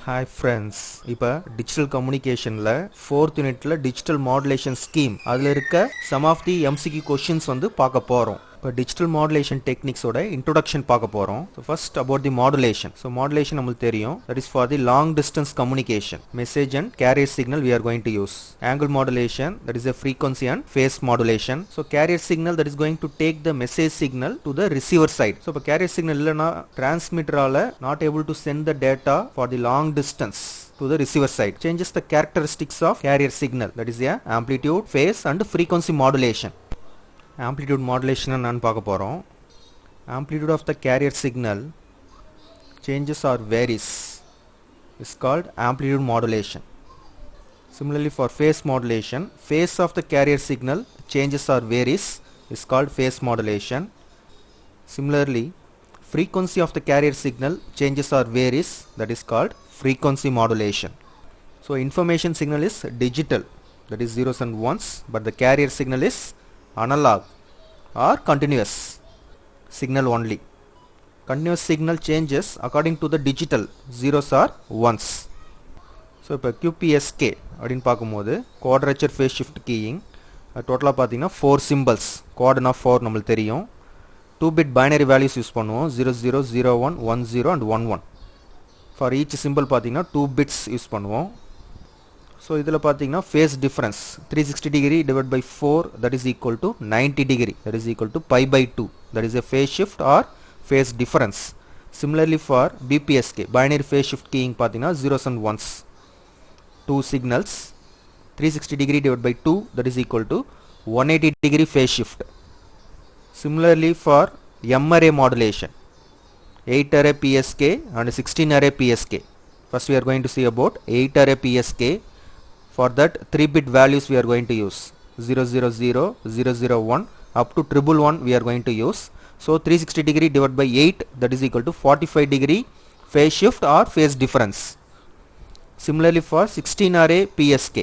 Hi friends, இப்போ digital communicationல 4th unitல digital modulation scheme அதுல இருக்க some of the MCQ questions வந்து பார்க்க போறோம். இப்போ digital modulation techniques ஓட introduction பார்க்க போறோம். So first about the modulation. So modulation நமக்கு தெரியும். That is for the long distance communication. Message and carrier signal we are going to use. Angle modulation, that is a frequency and phase modulation. So carrier signal that is going to take the message signal to the receiver side. So இப்போ carrier signal இல்லனா transmitterால not able to send the data for the long distance to the receiver side. Changes the characteristics of carrier signal. That is a amplitude, phase and frequency modulation. Amplitude modulation நான் பார்க்க போறோம். Amplitude of the carrier signal changes or varies is called amplitude modulation. Similarly for phase modulation, phase of the carrier signal changes or varies is called phase modulation. Similarly, frequency of the carrier signal changes or varies, that is called frequency modulation. So information signal is digital, that is zeros and ones, but the carrier signal is analog or continuous signal only. Continuous signal changes according to the digital zeros or ones. So இப்போ QPSK அப்படின்னு பார்க்கும்போது quadrature phase shift keying டோட்டலாக பார்த்தீங்கன்னா 4 symbols, quad of 4 நம்மளுக்கு தெரியும். 2-bit binary values use பண்ணுவோம், 00, 01, 10 and 11. For each symbol பார்த்தீங்கன்னா 2 bits use பண்ணுவோம். So இதில் பார்த்தீங்கன்னா phase difference 360 degree divided by 4, that is equal to 90 degree, that is equal to pi by 2, that is a phase shift or phase difference. Similarly for BPSK binary phase shift keying பார்த்தீங்கன்னா zeros and ones, 2 signals, 360 degree divided by 2, that is equal to 180 degree phase shift. Similarly for M array modulation, 8 array PSK and 16 array PSK. First we are going to see about 8 array PSK. For that 3-bit values we are going to use 000, 001 up to 111 we are going to use. So 360 degree divided by 8, that is equal to 45 degree phase shift or phase difference. Similarly for 16 array PSK,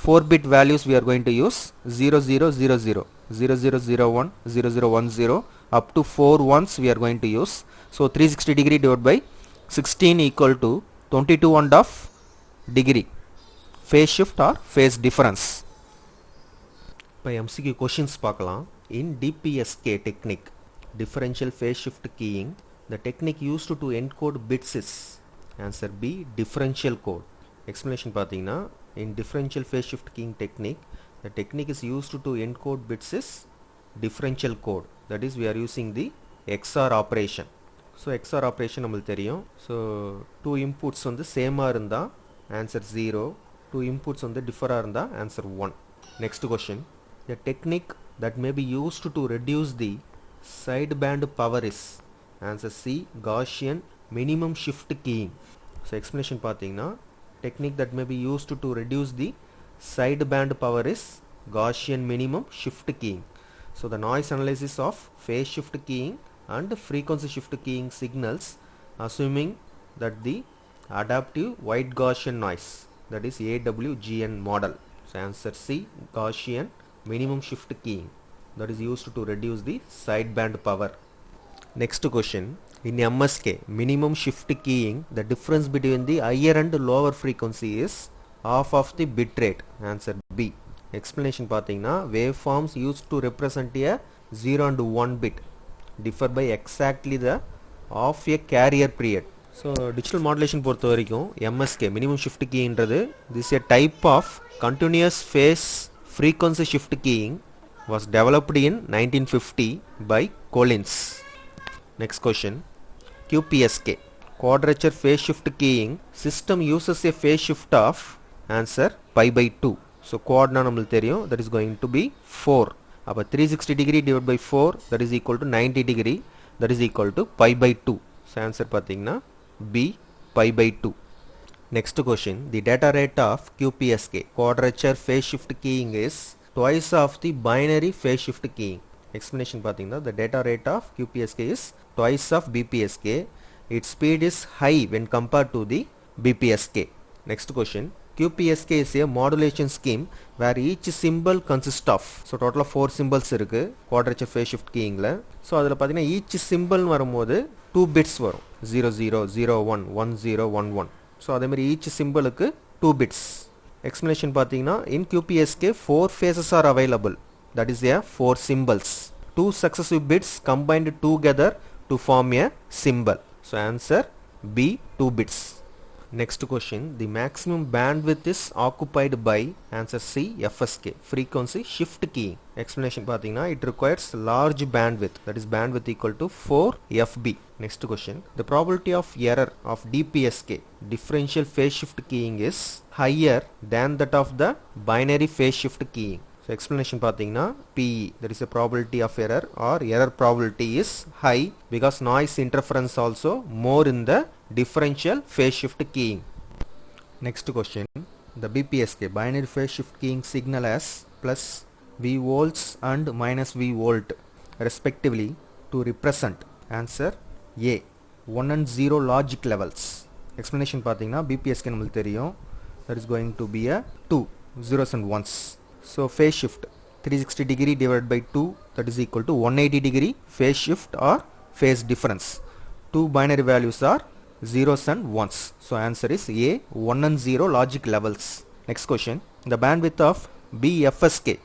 4-bit values we are going to use 0000, 0001, 0010 up to 4 ones we are going to use. So 360 degree divided by 16 equal to 22.5 degree phase shift or phase difference. இப்போ MCQ questions பார்க்கலாம். In DPSK technique, differential phase shift keying, the technique used to encode bits is answer B, differential code. Explanation பார்த்தீங்கன்னா in differential phase shift keying technique, the technique is used to encode bits is differential code, that is we are using the XOR operation. So XOR operation நம்மளுக்கு தெரியும். So 2 inputs வந்து சேமாக இருந்தால் answer 0, 2 inputs on the differ aranda, answer 1. Next question, the technique that may be used to reduce the sideband power is answer C, Gaussian minimum shift keying. So explanation பார்த்தீங்கன்னா technique that may be used to reduce the sideband power is Gaussian minimum shift keying. So the noise analysis of phase shift keying and frequency shift keying signals assuming that the adaptive white Gaussian noise, that is AWGN model. So answer C, Gaussian minimum shift keying, that is used to reduce the sideband power. Next question, in MSK minimum shift keying, the difference between the higher and lower frequency is half of the bit rate. Answer B. Explanation பார்த்தீங்கன்னா waveforms used to represent a 0 and 1 bit differ by exactly the of a carrier period. So digital modulation பொறுத்த வரைக்கும் MSK minimum shift keyன்றது this is a type of continuous phase frequency shift keying was developed in 1950 by Collins. Next question, QPSK quadrature phase shift keying system uses a phase shift of answer pi by 2. So quad na நம்மளுக்கு தெரியும், that is going to be 4. அப்போ 360 degree divided by 4, that is equal to 90 degree, that is equal to pi by 2. So answer பார்த்தீங்கன்னா B, pi by 2. Next question, the data rate of QPSK quadrature phase shift keying is twice of the binary phase shift keying. Explanation பார்த்தீங்கன்னா the data rate of QPSK is twice of BPSK. Its speed is high when compared to the BPSK. Next question, QPSK is a modulation scheme where each symbol consists of, so total of 4 symbols இருக்கு quadrature phase shift keyingல. So அதில் பார்த்தீங்கன்னா each symbol வரும்போது 2 bits வரும், 00, 01, 10, 11. So அதேமாதிரி each சிம்பிளுக்கு 2 bits. Explanation பார்த்தீங்கன்னா இன் QPSK 4 phases are available. That is a 4 symbols. 2 successive bits combined together to form a symbol. So answer B, 2 bits. Next question, the maximum bandwidth is occupied by answer C, FSK, frequency shift keying. Explanation பார்த்தீங்கன்னா it requires large bandwidth, that is bandwidth equal to 4 FB. Next question, the probability of error of DPSK, differential phase shift keying, is higher than that of the binary phase shift keying. So explanation பார்த்தீங்கன்னா PE, there is a probability of error or error probability is high because noise interference also more in the differential phase shift keying. Next question, the BPSK, binary phase shift keying, signal as plus V volts and minus V volt respectively to represent answer A, 1 and 0 logic levels. Explanation பார்த்தீங்கன்னா BPSK நம்மளுக்கு தெரியும், that is going to be a 2 zeros and ones. So phase shift 360 degree divided by 2, that is equal to 180 degree phase shift or phase difference. Two binary values are zeros and ones. So answer is A, 1 and 0 logic levels. Next question, the bandwidth of BFSK,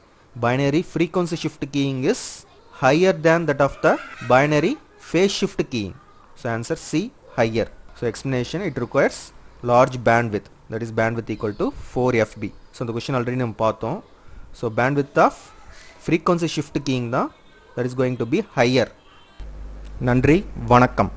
binary frequency shift keying, is higher than that of the binary phase shift keying. So answer C, higher. So explanation, it requires large bandwidth, that is bandwidth equal to 4 FB. So the question already நம்ம பார்த்தோம். So bandwidth of frequency shift keying தான், that is going to be higher. நன்றி, வணக்கம்.